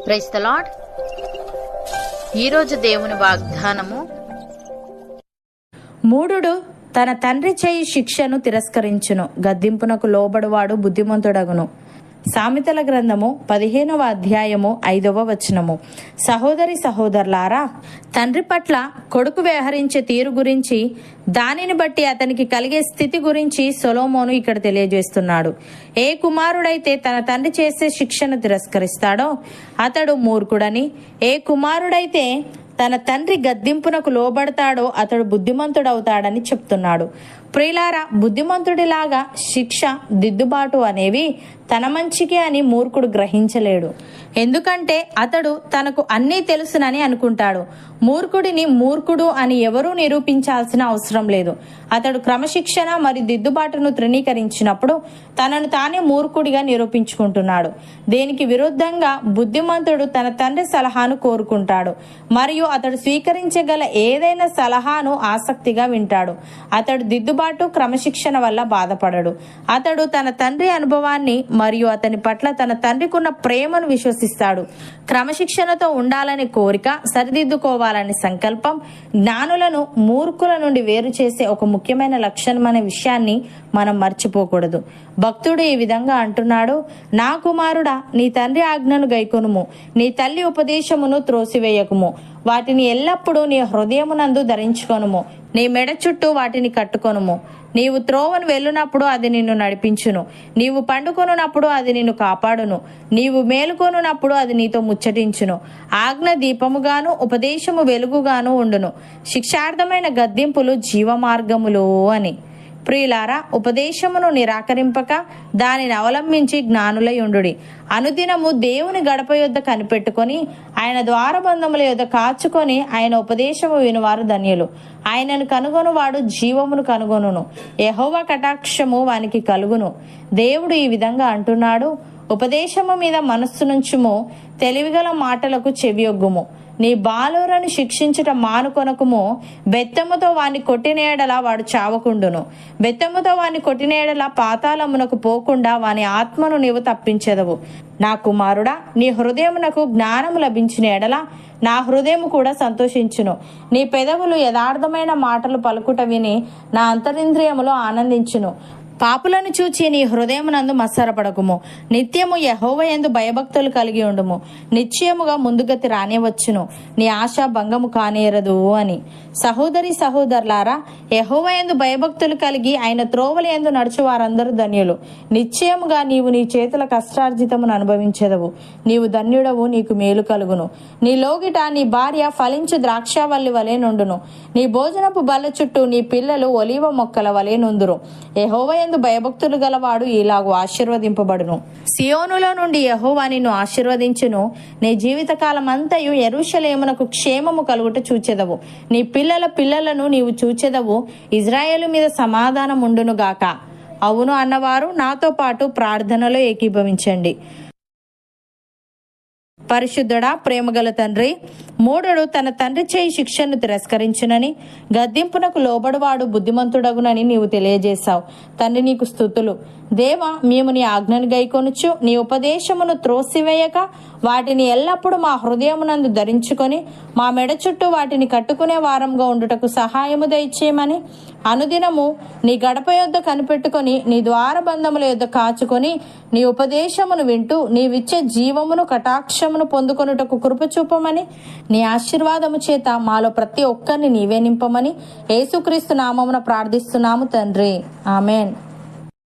Praise the lord. ఈరోజు దేవుని వాగ్దానము, మూఢుడు తన తండ్రి చేయి శిక్షను తిరస్కరించును, గద్దింపునకు లోబడువాడు బుద్ధిమంతుడగును. సామెతల గ్రంథము 15వ అధ్యాయము 5వ వచనము. సహోదరి సహోదరులారా, తండ్రి పట్ల కొడుకు వ్యవహరించే తీరు గురించి, దానిని బట్టి అతనికి కలిగే స్థితి గురించి సొలొమోను ఇక్కడ తెలియజేస్తున్నాడు. ఏ కుమారుడైతే తన తండ్రి చేసే శిక్షను తిరస్కరిస్తాడో అతడు మూర్ఖుడని, ఏ కుమారుడైతే తన తండ్రి గద్దింపునకు లోబడతాడో అతడు బుద్ధిమంతుడవుతాడని చెప్తున్నాడు. ప్రియులారా, బుద్ధిమంతుడిలాగా శిక్ష, దిద్దుబాటు అనేవి తన మంచికి అని మూర్ఖుడు గ్రహించలేడు. ఎందుకంటే అతడు తనకు అన్నీ తెలుసునని అనుకుంటాడు. మూర్ఖుడిని మూర్ఖుడు అని ఎవరూ నిరూపించాల్సిన అవసరం లేదు. అతడు క్రమశిక్షణ మరియు దిద్దుబాటును తృణీకరించినప్పుడు తనను తానే మూర్ఖుడిగా నిరూపించుకుంటున్నాడు. దీనికి విరుద్ధంగా బుద్ధిమంతుడు తన తండ్రి సలహాను కోరుకుంటాడు మరియు అతడు స్వీకరించగల ఏదైనా సలహాను ఆసక్తిగా వింటాడు. అతడు దిద్దుబాటు, క్రమశిక్షణ వల్ల బాధపడడు. అతడు తన తండ్రి అనుభవాన్ని మరియు అతని పట్ల తన తండ్రికున్న ప్రేమను విశ్వసిస్తాడు. క్రమశిక్షణతో ఉండాలనే కోరిక, సరిదిద్దుకోవాలనే సంకల్పం జ్ఞానులను మూర్ఖుల నుండి వేరు చేసే ఒక ముఖ్యమైన లక్షణం అనే విషయాన్ని మనం మర్చిపోకూడదు. భక్తుడు ఈ విధంగా అంటున్నాడు: నా కుమారుడా, నీ తండ్రి ఆజ్ఞను గైకొనుము, నీ తల్లి ఉపదేశమును త్రోసివేయకుము. వాటిని ఎల్లప్పుడూ నీ హృదయమునందు ధరించుకొనుము, నీ మెడ చుట్టూ వాటిని కట్టుకొనుము. నీవు త్రోవను వెళ్ళునప్పుడు అది నిన్ను నడిపించును, నీవు పండుకొనున్నప్పుడు అది నిన్ను కాపాడును, నీవు మేలుకొనున్నప్పుడు అది నీతో ముచ్చటించును. ఆజ్ఞ దీపముగాను, ఉపదేశము వెలుగుగాను ఉండును. శిక్షార్థమైన గద్దింపులు జీవమార్గములు అని. ప్రియులారా, ఉపదేశమును నిరాకరింపక దానిని అవలంబించి జ్ఞానులై ఉండుడి. అనుదినము దేవుని గడప యొద్ద కనిపెట్టుకొని, ఆయన ద్వారబంధముల యొద్ద కాచుకొని ఆయన ఉపదేశము వినువారు ధన్యులు. ఆయనను కనుగొనువాడు జీవమును కనుగొనును, యెహోవా కటాక్షము వానికి కలుగును. దేవుడు ఈ విధంగా అంటున్నాడు: ఉపదేశము మీద మనస్సు నుంచుము, తెలివిగల మాటలకు చెవియొగ్గుము. నీ బాలురను శిక్షించుట మానుకొనకుము, బెత్తముతో వాని కొట్టినేడలా వాడు చావకుండును. బెత్తముతో వాని కొట్టినేడలా పాతాళమునకు పోకుండా వాని ఆత్మను నీవు తప్పించెదవు. నా కుమారుడా, నీ హృదయమునకు జ్ఞానము లభించిన ఎడల నా హృదయము కూడా సంతోషించును. నీ పెదవులు యథార్థమైన మాటలు పలుకుట విని నా అంతరింద్రియములో ఆనందించును. పాపులను చూచి నీ హృదయమునందు మత్సరపడకుము. నిత్యము యెహోవా యందు భయభక్తులు కలిగి ఉండుము. నిశ్చయముగా ముందుగతి రానివచ్చును, నీ ఆశ భంగము కానేరదు అని. సహోదరి సహోదరులారా, యెహోవా యందు భయభక్తులు కలిగి ఆయన త్రోవల యందు నడుచు వారందరూ ధన్యులు. నిశ్చయముగా నీవు నీ చేతుల కష్టార్జితమును అనుభవించెదవు. నీవు ధన్యుడవు, నీకు మేలు కలుగును. నీ లోగిట నీ భార్య ఫలించు ద్రాక్షావల్లి వలె నుండును. నీ భోజనపు బల్ల చుట్టూ నీ పిల్లలు ఒలీవ మొక్కల వలె నుందురు. యెహోవా యందు భయభక్తులు గలవాడు ఇలాగు ఆశీర్వదింపబడును. సియోనులో నుండి యెహోవా నిన్ను ఆశీర్వదించును. నీ జీవితకాలం అంతయు యెరూషలేమునకు క్షేమము కలుగుట చూచెదవు. నీ పిల్లల పిల్లలను నీవు చూచెదవు. ఇజ్రాయేలు మీద సమాధానం ఉండును గాక. అవును అన్నవారు నాతో పాటు ప్రార్థనలో ఏకీభవించండి. పరిశుద్ధుడా, ప్రేమగల తండ్రి, మూఢుడు తన తండ్రి చేయి శిక్షను తిరస్కరించునని, గద్దింపునకు లోబడువాడు బుద్ధిమంతుడగునని నీవు తెలియజేశావు. తండ్రి, నీకు స్తుతులు. దేవా, మేము నీ ఆజ్ఞను గైకొనుచు నీ ఉపదేశమును త్రోసివేయక వాటిని ఎల్లప్పుడూ మా హృదయమునందు ధరించుకొని మా మెడ చుట్టూ వాటిని కట్టుకునే వారంగా ఉండుటకు సహాయము దయచేయమని, అనుదినము నీ గడప యొద్ద కనిపెట్టుకొని నీ ద్వారబంధముల యొద్ద కాచుకొని నీ ఉపదేశమును వింటూ నీవిచ్చే జీవమును కటాక్షమును పొందుకొనుటకు కృప చూపమని, నీ ఆశీర్వాదము చేత మాలో ప్రతి ఒక్కరిని నీవే నింపమని యేసుక్రీస్తు నామమున ప్రార్థిస్తున్నాము తండ్రి. ఆమెన్.